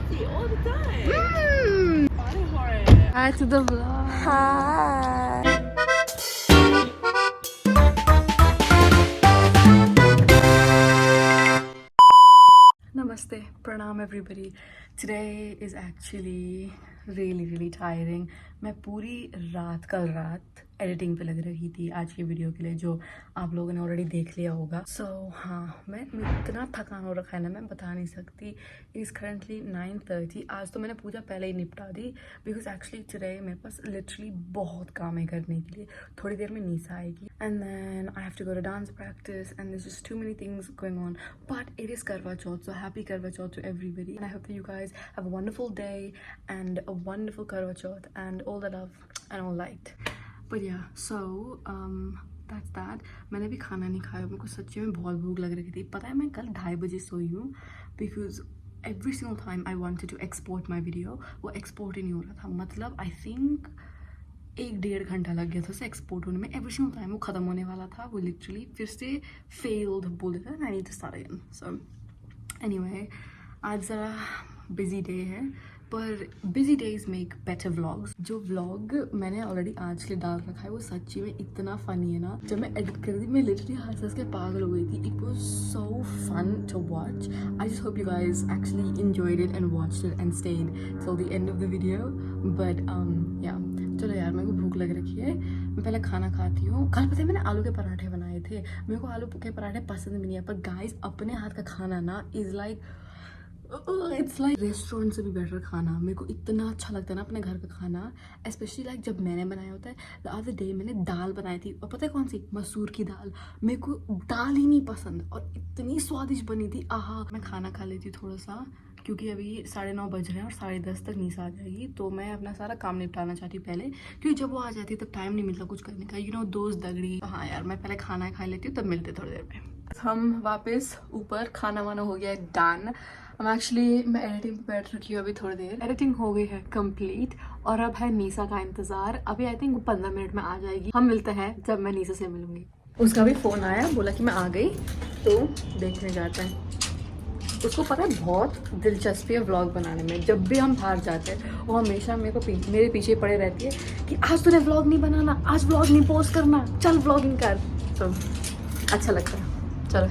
party all the time. Party for it. Hi to the vlog. Hi. Namaste, pranam everybody. Today is actually really tiring. मैं पूरी रात कल रात editing पे लग रही थी आज की वीडियो के लिए, जो आप लोगों ने ऑलरेडी देख लिया होगा. सो हाँ, मैं इतना थकान हो रखा है ना, मैं बता नहीं सकती. Is currently 9:30. आज तो मैंने पूजा पहले ही निपटा दी बिकॉज एक्चुअली टुडे मेरे पास लिटरली बहुत काम है करने के लिए. थोड़ी देर में नीसा आएगी and then I have to go to dance practice and there just too many things going on. But it is Karva Chauth, so happy Karva Chauth to everybody and I hope you guys have a wonderful day and a wonderful Karva Chauth and all the love and all light. But yeah, so that's that. मैंने भी खाना नहीं खाया, मेरे को सच्ची में बहुत भूख लग रही थी. पता है मैं कल 2:30 बजे सोई हूँ because every single time I wanted to export my video, वो export ही नहीं हो रहा था. मतलब I think 1-1.5 घंटा लग गया था उसे एक्सपोर्ट होने में. एवरी सिंगल टाइम वो ख़त्म होने वाला था, वो लिटरली फिर से फेल्ड बोल देता है. I need to start again. So anyway, आज ज़रा बिजी डे है, पर busy days make better vlogs. जो व्लॉग मैंने ऑलरेडी आज के लिए डाल रखा है वो सच्ची में इतना फनी है ना. जब मैं एडिट कर रही थी मैं लिटरली हंस के पागल हो गई थी. It was so fun to watch. I just hope you guys actually enjoyed it and watched it and stayed till the end of the video. But yeah चलो यार, मेरे को भूख लग रखी है, मैं पहले खाना खाती हूँ. कल पता है मैंने आलू के पराठे बनाए थे. मेरे को आलू के पराठे पसंद भी नहीं है, पर गाइज अपने हाथ का खाना ना is like it's like restaurant से भी बेटर खाना. मेरे को इतना अच्छा लगता है ना अपने घर का खाना, स्पेशली लाइक जब मैंने बनाया होता है. द अदर डे मैंने दाल बनाई थी, और पता है कौन सी? मसूर की दाल. मेरे को दाल ही नहीं पसंद और इतनी स्वादिष्ट बनी थी. आहा. मैं खाना खा लेती थोड़ा सा क्योंकि अभी 9:30 बज रहे हैं और 10:30 तक नीसा आ जाएगी, तो मैं अपना सारा काम निपटाना चाहती हूँ पहले, क्योंकि जब वो आ जाती है तब टाइम नहीं मिलता कुछ करने का. यू नो दोस्त दगड़ी. हाँ यार, मैं पहले खाना खा लेती हूँ, तब मिलते थोड़ी देर में. हम वापस ऊपर, खाना वाना हो गया है डन. मैं एडिटिंग पे बैठ रखी हूँ अभी थोड़ी देर. एडिटिंग हो गई है कंप्लीट और अब है नीसा का इंतजार. अभी आई थिंक 15 मिनट में आ जाएगी. हम मिलते हैं जब मैं नीसा से मिलूंगी. उसका भी फोन आया, बोला कि मैं आ गई, तो देखने जाते हैं. उसको पता है बहुत दिलचस्पी है व्लॉग बनाने में. जब भी हम बाहर जाते हैं वो हमेशा मेरे पीछे पड़े रहती है कि आज तूने व्लॉग नहीं बनाना, आज व्लॉग नहीं पोस्ट करना, चल व्लॉगिंग कर. तो अच्छा लगता है. चलो.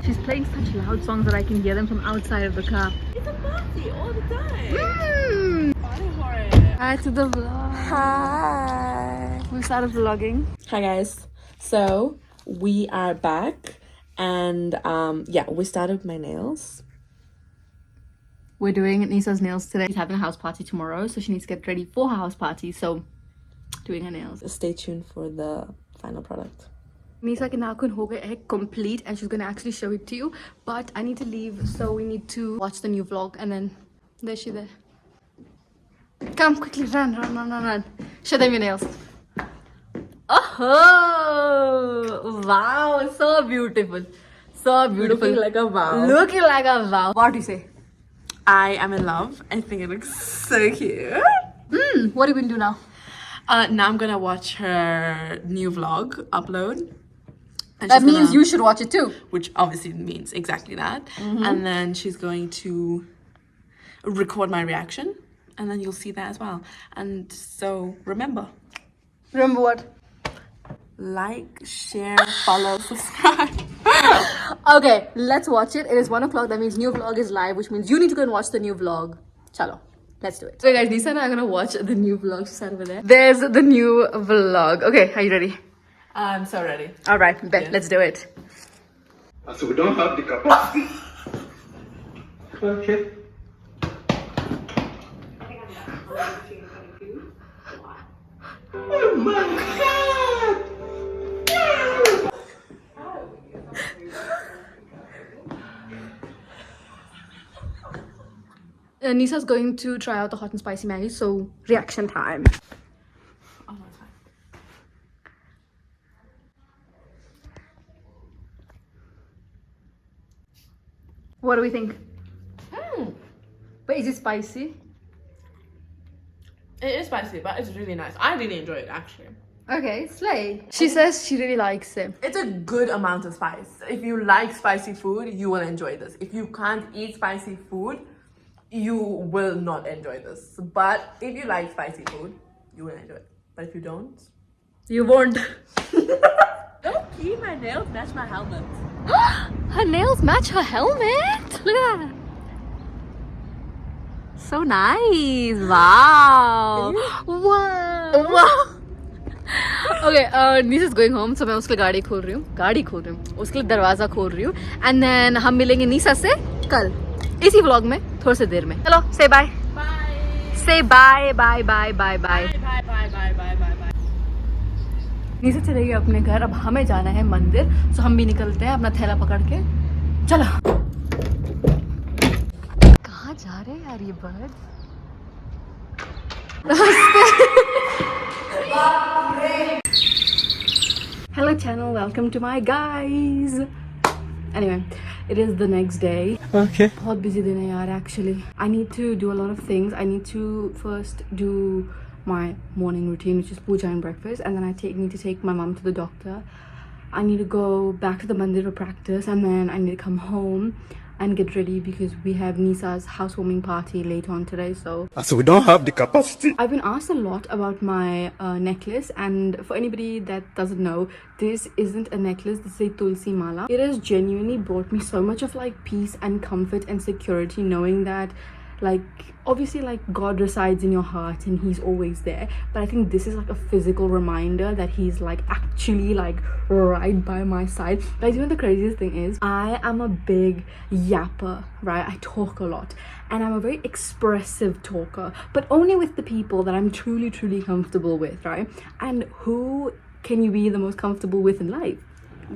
She's playing such loud songs that I can hear them from outside of the car. It's a party all the time. Party for it. Hi to the vlog. Hi. We started vlogging. Hi guys. So we are back, and yeah, we started my nails. We're doing Nisa's nails today. She's having a house party tomorrow, so she needs to get ready for her house party. So doing her nails. Stay tuned for the final product. Nisa ke nakhun ho gaye hai complete and she's going to actually show it to you. But I need to leave, so we need to watch the new vlog and then there's she there. Come quickly, run. Show them your nails. Oh, wow, so beautiful. So beautiful. Looking like a wow. Looking like a wow. What do you say? I am in love. I think it looks so cute. What are you going to do now? Now I'm gonna watch her new vlog upload. And That she's means you should watch it too. Which obviously means exactly that. And then she's going to record my reaction, and then you'll see that as well. And so remember what? like, share, follow, subscribe. Okay, let's watch it. It is 1 o'clock. That means new vlog is live, which means you need to go and watch the new vlog. Chalo, let's do it. So guys, Nisa and I are gonna watch the new vlog. She's over there. There's the new vlog. Okay, are you ready? I'm so ready. All right, bet. Let's do it. So we don't have the capacity. Okay. Oh my God! Nisa's going to try out the hot and spicy Maggi, so reaction time. Oh, that's fine. What do we think? But is it spicy? It is spicy, but it's really nice. I really enjoy it actually. Okay, slay. She says she really likes it. It's a good amount of spice. If you like spicy food, you will enjoy this. If you can't eat spicy food, you will not enjoy this. But if you like spicy food, you will enjoy it. But if you don't, You won't. okay, my nails match my helmet. Her nails match her helmet. Look at that. So nice. Wow. Wow. Okay, Nisa is going home, so मैं उसके लिए गाड़ी खोल रही हूँ उसके लिए दरवाजा खोल रही हूँ and then हम मिलेंगे निशा से कल इसी व्लॉग में थोड़ी सी देर में. चलो say bye. Say bye. Bye. निशा चलेगी अपने घर. अब हमें जाना है मंदिर, so हम भी निकलते हैं अपना थैला पकड़ के. चलो. कहाँ जा रहे हैं यार ये bird? Hello channel, welcome to my guys. Anyway, it is the next day. Okay. बहुत busy दिन है यार actually. I need to do a lot of things. I need to first do my morning routine, which is puja and breakfast, and then I need to take my mom to the doctor. I need to go back to the mandir for practice, and then I need to come home and get ready because we have Nisa's housewarming party later on today. So So we don't have the capacity. I've been asked a lot about my necklace, and for anybody that doesn't know, this isn't a necklace, this is a tulsi mala. It has genuinely brought me so much of like peace and comfort and security knowing that like obviously like God resides in your heart and he's always there, but I think this is like a physical reminder that he's like actually like right by my side. Guys, you know the craziest thing is I am a big yapper, right? I talk a lot and I'm a very expressive talker, but only with the people that I'm truly comfortable with, right? And who can you be the most comfortable with in life?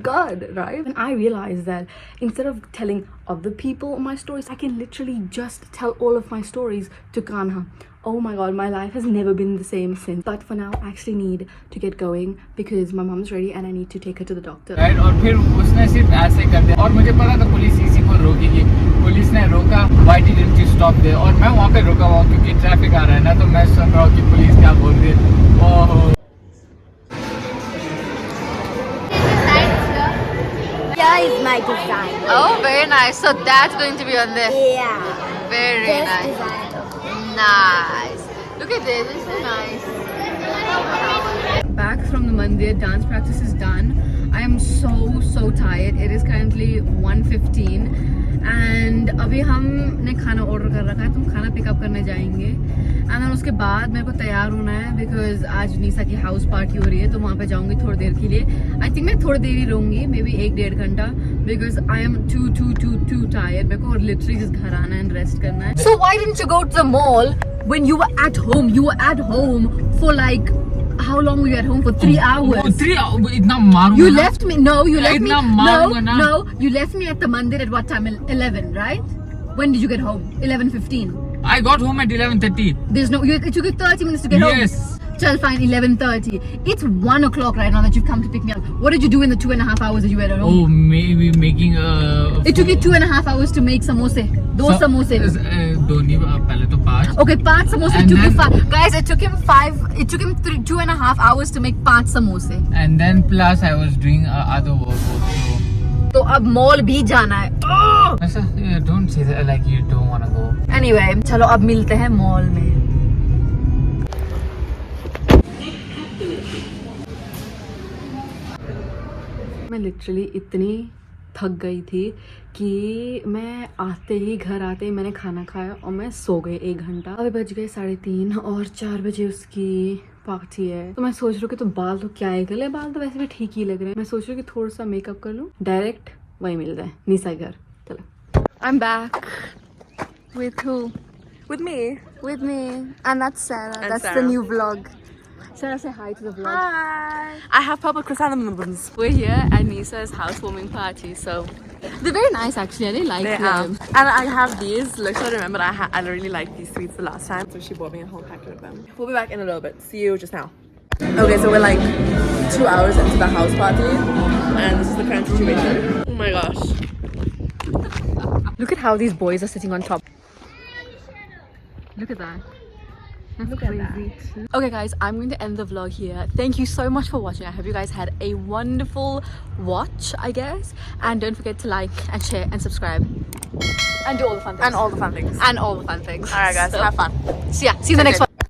God, right? And I realized that instead of telling other people my stories, I can literally just tell all of my stories to Kanha. Oh my god, my life has never been the same since. But for now, I actually need to get going because my mom's ready and I need to take her to the doctor. Right और फिर उसने सिर्फ ऐसे कर दिया और मुझे पता था पुलिस इसी को रोकेगी. पुलिस ने रोका. Why didn't you stop there? और मैं वहाँ पे रुका हुआ क्योंकि ट्रैफिक आ रहा है ना, तो मैं सुन रहा हूँ कि पुलिस क्या बोल रही है. ओह Here is my design. Oh, very nice. So that's going to be on there. Yeah. Very This nice. design. Nice. Look at this. This is nice. Back from the mandir, dance practice is done. I am so tired. It is currently 1:15 and अभी हमने खाना order कर रखा है. तुम खाना pickup करने जाएंगे and then उसके बाद मेरे को तैयार होना है because आज निशा की हाउस पार्टी हो रही है, तो वहाँ पे जाऊंगी थोड़ी देर के लिए. I think मैं थोड़ी देर ही रहूंगी, मे बी 1-1.5 घंटा because I am too tired. मेरे को literally just घर आना है and rest करना है. So why didn't you go to the mall when you were at home? You were at home for like how long were you at home for? 3 hours. 3 hours इतना मारूंगा. You left me. No, you left me. इतना मारूंगा ना. No, you left me at the mandir at what time? 11, right? When did you get home? 11:15. I got home at 11:30. There's no. It took you 30 minutes to get home. Yes. Chal, fine. 11:30. It's 1 o'clock right now that you've come to pick me up. What did you do in the 2.5 hours that you were at home? Oh, maybe making a. It took you 2.5 hours to make samosa. Those samosa. दो नहीं पहले तो 5. Okay, 5 samosa. And It took you then- 5. Guys, it took him 5. It took him 2.5 hours to make 5 samosa. And then plus I was doing other work also. तो अब mall भी जाना है. ऐसा don't say that like you don't wanna go. Anyway, चलो अब मिलते हैं मॉल में. मैं लिटरली इतनी थक गई थी कि मैं घर आते ही मैंने खाना खाया और मैं सो गई 1 घंटा. अभी बज गए 3:30 और 4 बजे उसकी पार्टी है. तो मैं सोच रही हूँ कि तो बाल तो क्या है, गले बाल तो वैसे भी ठीक ही लग रहे हैं. मैं सोच रही हूँ कि थोड़ा सा मेकअप कर लूँ, डायरेक्ट वही मिल जाए निशा घर. चलो. I'm back. With who? With me. With me. And that's Sarah. And That's Sarah. the new vlog. Sarah, say hi to the vlog. Hi. I have purple chrysanthemums. We're here at Nisa's housewarming party, so they're very nice actually. I really like They them. And I have these. Look, I remember I really liked these sweets the last time, so she bought me a whole packet of them. We'll be back in a little bit. See you just now. Okay, so we're like 2 hours into the house party, and this is the current situation. Oh my gosh. Look at how these boys are sitting on top. Look at that. Look at that. Okay guys, I'm going to end the vlog here. Thank you so much for watching. I hope you guys had a wonderful watch, I guess. And don't forget to like and share and subscribe. And do all the fun things. And all the fun things. And all the fun things. Alright guys, So- have fun. So yeah, see you in the next one.